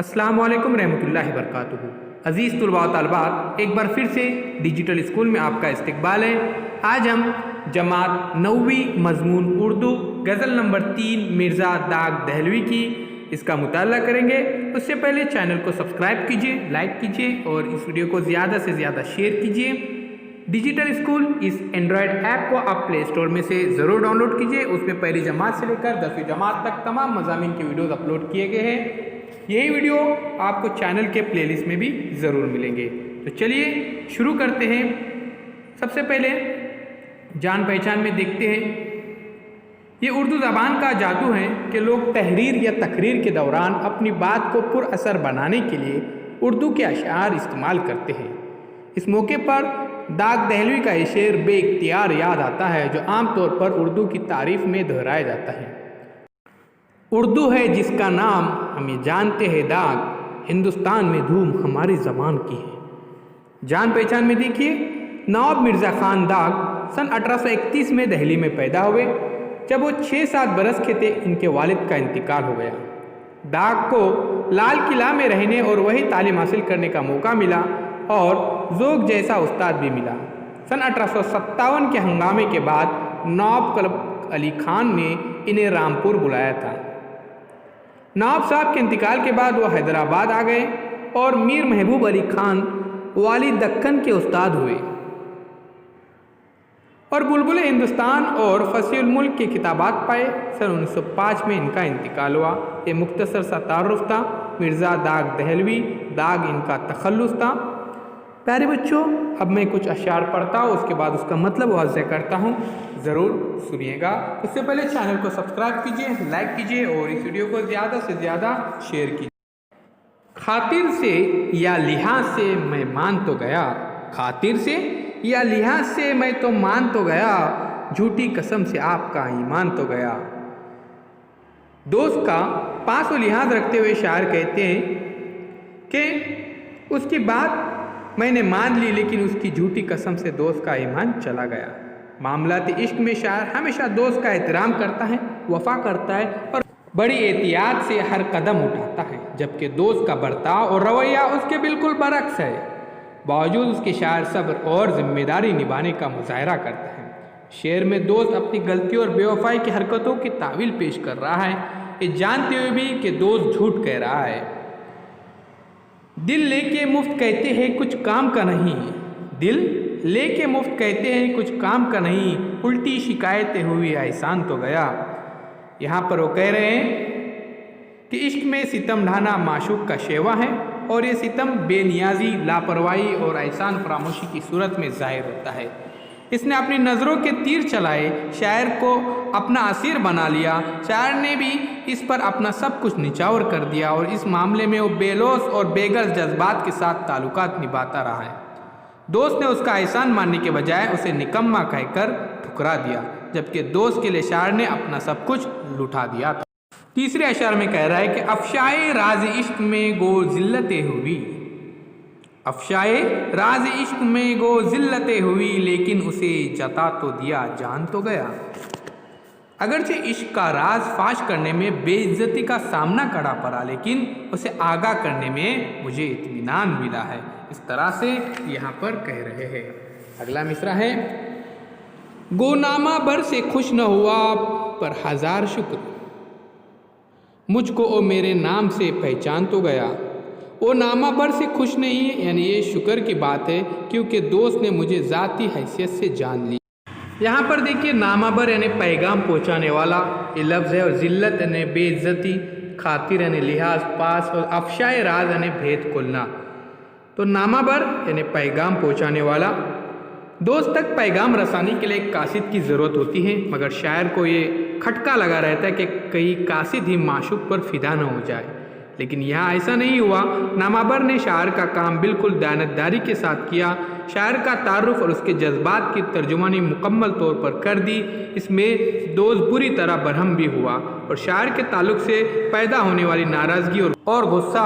السلام علیکم رحمۃ اللہ وبرکاتہ۔ عزیز طلباء و طالبات، ایک بار پھر سے ڈیجیٹل اسکول میں آپ کا استقبال ہے۔ آج ہم جماعت 9ویں مضمون اردو غزل نمبر 3 مرزا داغ دہلوی کی اس کا مطالعہ کریں گے۔ اس سے پہلے چینل کو سبسکرائب کیجئے، لائک کیجئے اور اس ویڈیو کو زیادہ سے زیادہ شیئر کیجئے۔ ڈیجیٹل اسکول اس اینڈرائڈ ایپ کو آپ پلے اسٹور میں سے ضرور ڈاؤن لوڈ کیجئے۔ اس میں پہلی جماعت سے لے کر 10ویں جماعت تک تمام مضامین کے ویڈیوز اپلوڈ کیے گئے ہیں۔ یہی ویڈیو آپ کو چینل کے پلے لسٹ میں بھی ضرور ملیں گے۔ تو چلیے شروع کرتے ہیں۔ سب سے پہلے جان پہچان میں دیکھتے ہیں۔ یہ اردو زبان کا جادو ہے کہ لوگ تحریر یا تقریر کے دوران اپنی بات کو پر اثر بنانے کے لیے اردو کے اشعار استعمال کرتے ہیں۔ اس موقع پر داغ دہلوی کا یہ شعر بے اختیار یاد آتا ہے، جو عام طور پر اردو کی تعریف میں دہرایا جاتا ہے۔ اردو ہے جس کا نام ہم یہ جانتے ہیں داغ، ہندوستان میں دھوم ہماری زبان کی ہے۔ جان پہچان میں دیکھیے، نواب مرزا خان داغ سن 1831 میں دہلی میں پیدا ہوئے۔ جب وہ 6-7 برس کے تھے، ان کے والد کا انتقال ہو گیا۔ داغ کو لال قلعہ میں رہنے اور وہی تعلیم حاصل کرنے کا موقع ملا اور ذوق جیسا استاد بھی ملا۔ سن 1857 کے ہنگامے کے بعد نواب کلب علی خان نے انہیں رامپور بلایا تھا۔ نواب صاحب کے انتقال کے بعد وہ حیدرآباد آ گئے اور میر محبوب علی خان والی دکن کے استاد ہوئے اور بلبل ہندوستان اور فصیح الملک کی کتابات پائے۔ سن 1905 میں ان کا انتقال ہوا۔ یہ مختصر سا تعارف تھا۔ مرزا داغ دہلوی، داغ ان کا تخلص تھا۔ پیارے بچوں، اب میں کچھ اشعار پڑھتا ہوں، اس کے بعد اس کا مطلب واضح کرتا ہوں، ضرور سنیے گا۔ اس سے پہلے چینل کو سبسکرائب کیجئے، لائک کیجئے اور اس ویڈیو کو زیادہ سے زیادہ شیئر کیجئے۔ خاطر سے یا لحاظ سے میں مان تو گیا، خاطر سے یا لحاظ سے میں تو مان تو گیا، جھوٹی قسم سے آپ کا ایمان تو گیا۔ دوست کا پاس و لحاظ رکھتے ہوئے شاعر کہتے ہیں کہ اس کی بات میں نے مان لی، لیکن اس کی جھوٹی قسم سے دوست کا ایمان چلا گیا۔ معاملات عشق میں شاعر ہمیشہ دوست کا احترام کرتا ہے، وفا کرتا ہے اور بڑی احتیاط سے ہر قدم اٹھاتا ہے، جبکہ دوست کا برتاؤ اور رویہ اس کے بالکل برعکس ہے۔ باوجود اس کے شاعر صبر اور ذمہ داری نبھانے کا مظاہرہ کرتا ہے۔ شعر میں دوست اپنی غلطیوں اور بے وفائی کی حرکتوں کی تعویل پیش کر رہا ہے، یہ جانتے ہوئے بھی کہ دوست جھوٹ کہہ رہا ہے۔ دل لے کے مفت کہتے ہیں کچھ کام کا نہیں، دل لے کے مفت کہتے ہیں کچھ کام کا نہیں، الٹی شکایتیں ہوئی احسان تو گیا۔ یہاں پر وہ کہہ رہے ہیں کہ عشق میں ستم ڈھانا معشوق کا شیوا ہے، اور یہ ستم بے نیازی، لاپرواہی اور احسان فراموشی کی صورت میں ظاہر ہوتا ہے۔ اس نے اپنی نظروں کے تیر چلائے، شاعر کو اپنا اسیر بنا لیا۔ شاعر نے بھی اس پر اپنا سب کچھ نچاور کر دیا اور اس معاملے میں وہ بے لوث اور بے غرض جذبات کے ساتھ تعلقات نبھاتا رہا ہے۔ دوست نے اس کا احسان ماننے کے بجائے اسے نکما کہہ کر ٹھکرا دیا، جبکہ دوست کے لیے شاعر نے اپنا سب کچھ لٹا دیا تھا۔ تیسرے اشعار میں کہہ رہا ہے کہ افشائے راز عشق میں گو ذلتیں ہوئی، افشائے راز عشق میں گو ذلتیں ہوئی، لیکن اسے جتا تو دیا جان تو گیا۔ اگرچہ عشق کا راز فاش کرنے میں بے عزتی کا سامنا کرنا پڑا، لیکن اسے آگاہ کرنے میں مجھے اطمینان ملا ہے۔ اس طرح سے یہاں پر کہہ رہے ہیں۔ اگلا مصرع ہے، گو نامہ بر سے خوش نہ ہوا پر ہزار شکر، مجھ کو او میرے نام سے پہچان تو گیا۔ وہ نامہ بر سے خوش نہیں ہے، یعنی یہ شکر کی بات ہے، کیونکہ دوست نے مجھے ذاتی حیثیت سے جان لی۔ یہاں پر دیکھیے، نامہ بر یعنی پیغام پہنچانے والا یہ لفظ ہے، اور ذلت یعنی بے عزتی، خاطر یعنی لحاظ، پاس، اور افشائے راز یعنی بھید کھولنا۔ تو نامہ بر یعنی پیغام پہنچانے والا۔ دوست تک پیغام رسانی کے لیے ایک قاصد کی ضرورت ہوتی ہے، مگر شاعر کو یہ کھٹکا لگا رہتا ہے کہ کہیں قاصد ہی معشوق پر فدا نہ ہو جائے، لیکن یہاں ایسا نہیں ہوا۔ نامہ بر نے شاعر کا کام بالکل دیانتداری کے ساتھ کیا، شاعر کا تعارف اور اس کے جذبات کی ترجمانی مکمل طور پر کر دی۔ اس میں دوست بری طرح برہم بھی ہوا اور شاعر کے تعلق سے پیدا ہونے والی ناراضگی اور غصہ